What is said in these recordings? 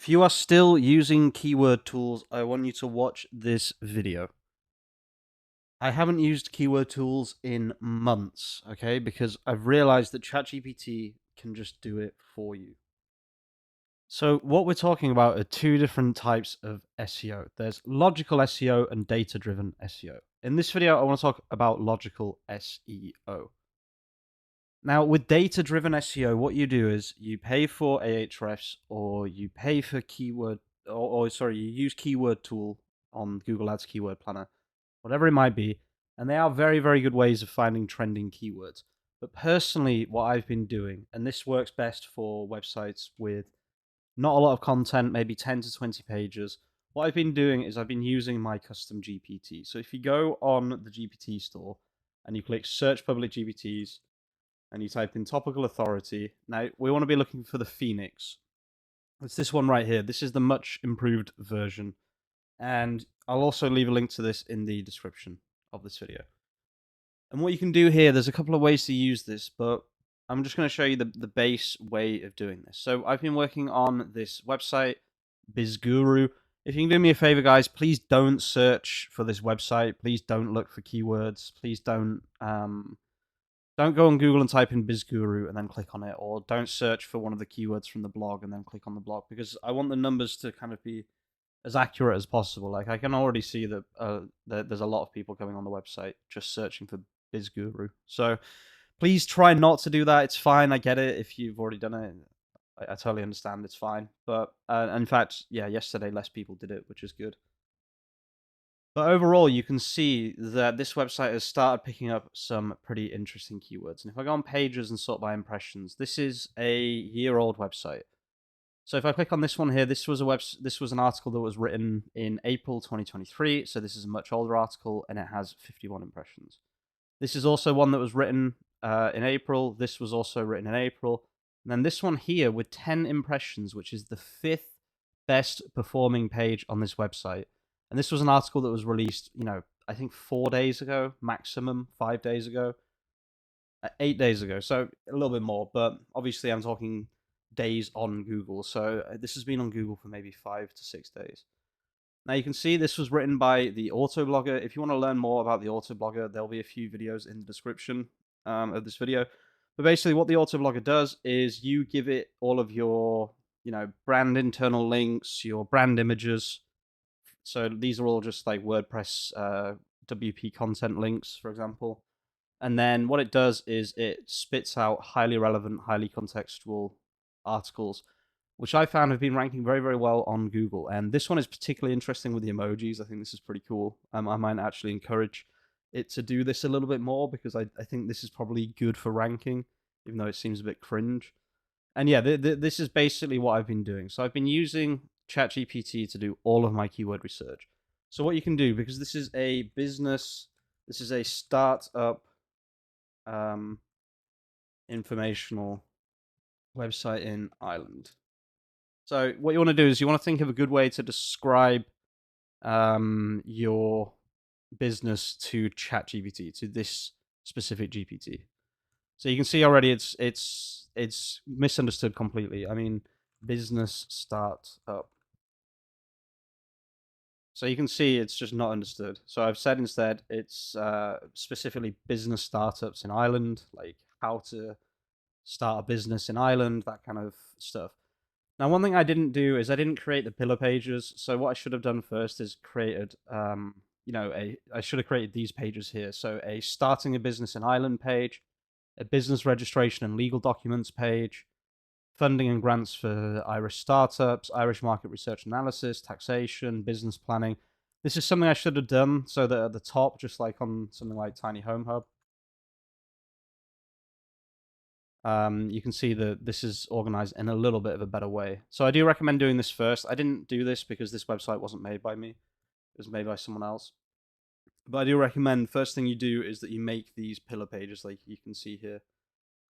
If you are still using keyword tools, I want you to watch this video. I haven't used keyword tools in months, okay? Because I've realized that ChatGPT can just do it for you. So, what we're talking about are two different types of SEO. There's logical SEO and data driven SEO. In this video, I want to talk about logical SEO. Now, with data-driven SEO, what you do is you pay for Ahrefs, or you pay for keyword, or sorry, you use keyword tool on Google Ads Keyword Planner, whatever it might be, and they are very, very good ways of finding trending keywords. But personally, what I've been doing, and this works best for websites with not a lot of content, maybe 10 to 20 pages. What I've been doing is I've been using my custom GPT. So if you go on the GPT store and you click search public GPTs, and you type in topical authority. Now, we want to be looking for the Phoenix. It's this one right here. This is the much improved version. And I'll also leave a link to this in the description of this video. And what you can do here, there's a couple of ways to use this, but I'm just going to show you the base way of doing this. So I've been working on this website, BizGuru. If you can do me a favor, guys, please don't search for this website. Please don't look for keywords. Please don't go on Google and type in BizGuru and then click on it, or don't search for one of the keywords from the blog and then click on the blog, because I want the numbers to kind of be as accurate as possible. Like, I can already see that there's a lot of people coming on the website just searching for BizGuru. So please try not to do that. It's fine. I get it. If you've already done it, I totally understand. It's fine. But in fact, yeah, yesterday less people did it, which is good. But overall, you can see that this website has started picking up some pretty interesting keywords. And if I go on pages and sort by impressions, this is a year-old website. So if I click on this one here, this was an article that was written in April 2023. So this is a much older article, and it has 51 impressions. This is also one that was written in April. This was also written in April. And then this one here with 10 impressions, which is the 5th best performing page on this website. And this was an article that was released, I think 4 days ago, maximum 5 days ago, 8 days ago. So a little bit more, but obviously I'm talking days on Google. So this has been on Google for maybe 5 to 6 days. Now you can see this was written by the autoblogger. If you want to learn more about the autoblogger, there'll be a few videos in the description of this video. But basically what the autoblogger does is you give it all of your, brand internal links, your brand images. So these are all just like WordPress WP content links, for example. And then what it does is it spits out highly relevant, highly contextual articles, which I found have been ranking very, very well on Google. And this one is particularly interesting with the emojis. I think this is pretty cool. I might actually encourage it to do this a little bit more, because I think this is probably good for ranking, even though it seems a bit cringe. And yeah, this is basically what I've been doing. So I've been using ChatGPT to do all of my keyword research. So what you can do, because this is a startup informational website in Ireland. So what you want to do is you want to think of a good way to describe your business to ChatGPT, to this specific GPT. So you can see already it's misunderstood completely. I mean, business startup. So you can see it's just not understood. So I've said instead it's specifically business startups in Ireland, like how to start a business in Ireland, that kind of stuff. Now, one thing I didn't do is I didn't create the pillar pages. So what I should have done first is created, I should have created these pages here. So a starting a business in Ireland page, a business registration and legal documents page, funding and grants for Irish startups, Irish market research analysis, taxation, business planning. This is something I should have done so that at the top, just like on something like Tiny Home Hub, you can see that this is organized in a little bit of a better way. So I do recommend doing this first. I didn't do this because this website wasn't made by me. It was made by someone else. But I do recommend, first thing you do is that you make these pillar pages like you can see here.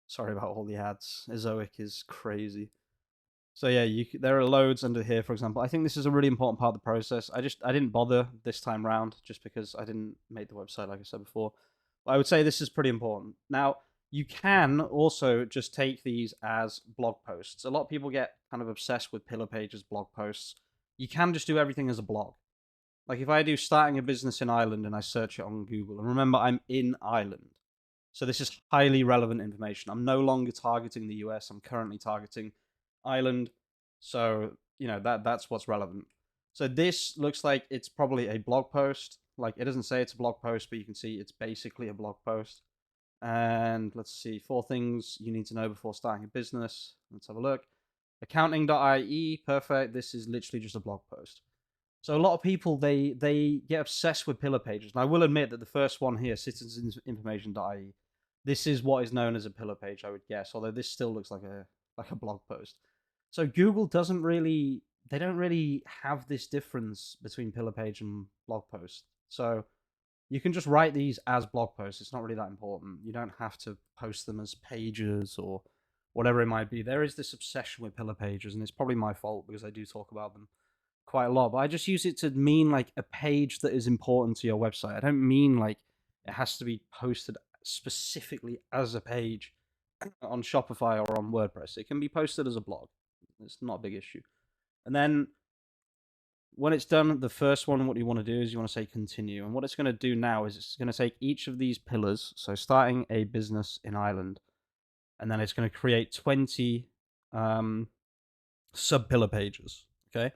Sorry about all the ads. Ezoic is crazy. So yeah, there are loads under here, for example. I think this is a really important part of the process. I didn't bother this time round just because I didn't make the website, like I said before. But I would say this is pretty important. Now, You can also just take these as blog posts. A lot of people get kind of obsessed with pillar pages, blog posts. You can just do everything as a blog. Like if I do starting a business in Ireland and I search it on Google, and remember I'm in Ireland, so this is highly relevant information. I'm no longer targeting the US. I'm currently targeting Ireland. So, that's what's relevant. So this looks like it's probably a blog post. Like it doesn't say it's a blog post, but you can see it's basically a blog post. And let's see, 4 things you need to know before starting a business. Let's have a look. Accounting.ie, perfect. This is literally just a blog post. So a lot of people they get obsessed with pillar pages. And I will admit that the first one here, citizensinformation.ie, this is what is known as a pillar page, I would guess, although this still looks like a blog post. So Google doesn't really they don't really have this difference between pillar page and blog post. So you can just write these as blog posts. It's not really that important. You don't have to post them as pages or whatever it might be. There is this obsession with pillar pages, and it's probably my fault because I do talk about them quite a lot. But I just use it to mean like a page that is important to your website. I don't mean like it has to be posted specifically as a page on Shopify or on WordPress. It can be posted as a blog. It's not a big issue. And then when it's done, the first one, what you want to do is you want to say continue. And what it's going to do now is it's going to take each of these pillars, so starting a business in Ireland, and then it's going to create 20 sub-pillar pages, okay?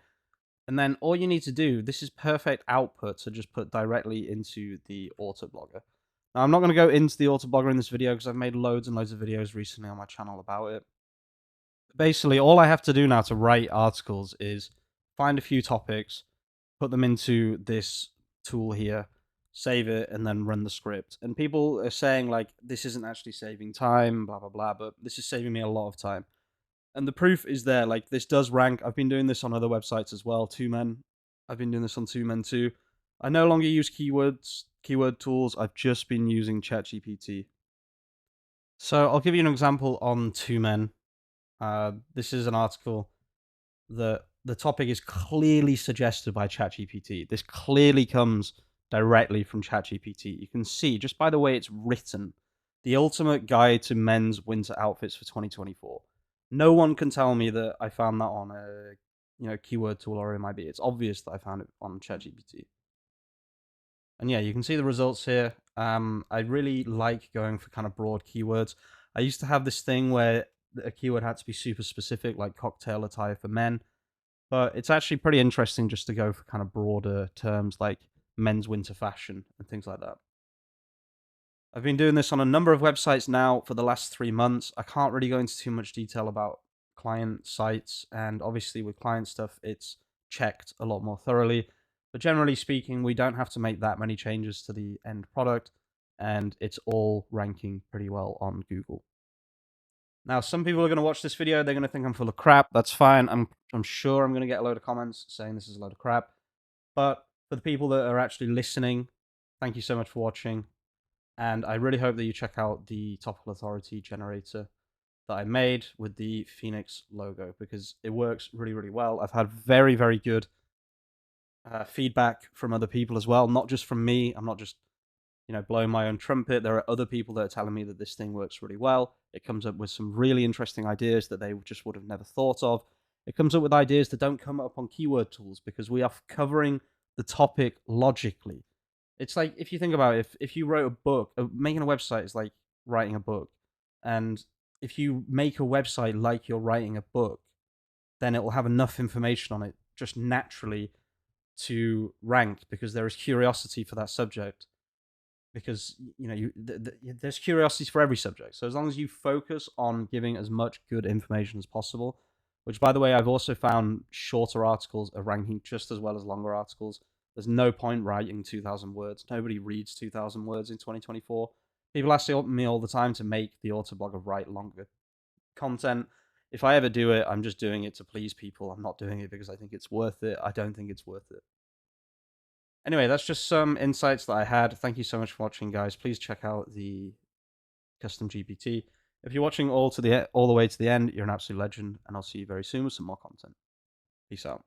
And then all you need to do, this is perfect output to just put directly into the autoblogger. Now, I'm not going to go into the autoblogger in this video because I've made loads and loads of videos recently on my channel about it. Basically, all I have to do now to write articles is find a few topics, put them into this tool here, save it, and then run the script. And people are saying, like, this isn't actually saving time, blah, blah, blah, but this is saving me a lot of time. And the proof is there. Like, this does rank. I've been doing this on other websites as well. 2Men. I've been doing this on 2Men too. I no longer use keyword tools. I've just been using ChatGPT. So I'll give you an example on 2Men. This is an article that the topic is clearly suggested by ChatGPT. This clearly comes directly from ChatGPT. You can see, just by the way it's written, the ultimate guide to men's winter outfits for 2024. No one can tell me that I found that on a keyword tool or it might be. It's obvious that I found it on ChatGPT. And yeah, you can see the results here. I really like going for kind of broad keywords. I used to have this thing where a keyword had to be super specific, like cocktail attire for men. But it's actually pretty interesting just to go for kind of broader terms like men's winter fashion and things like that. I've been doing this on a number of websites now for the last 3 months. I can't really go into too much detail about client sites, and obviously with client stuff, it's checked a lot more thoroughly. But generally speaking, we don't have to make that many changes to the end product, and it's all ranking pretty well on Google. Now, some people are going to watch this video. They're going to think I'm full of crap. That's fine. I'm sure I'm going to get a load of comments saying this is a load of crap. But for the people that are actually listening, thank you so much for watching. And I really hope that you check out the topical authority generator that I made with the Phoenix logo because it works really, really well. I've had very, very good feedback from other people as well, not just from me. I'm not just blowing my own trumpet. There are other people that are telling me that this thing works really well. It comes up with some really interesting ideas that they just would have never thought of. It comes up with ideas that don't come up on keyword tools because we are covering the topic logically. It's like, if you think about it, if you wrote a book, making a website is like writing a book. And if you make a website like you're writing a book, then it will have enough information on it just naturally to rank because there is curiosity for that subject. Because there's curiosities for every subject. So as long as you focus on giving as much good information as possible, which by the way, I've also found shorter articles are ranking just as well as longer articles. There's no point writing 2,000 words. Nobody reads 2,000 words in 2024. People ask me all the time to make the autoblogger write longer content. If I ever do it, I'm just doing it to please people. I'm not doing it because I think it's worth it. I don't think it's worth it. Anyway, that's just some insights that I had. Thank you so much for watching, guys. Please check out the custom GPT. If you're watching all the way to the end, you're an absolute legend, and I'll see you very soon with some more content. Peace out.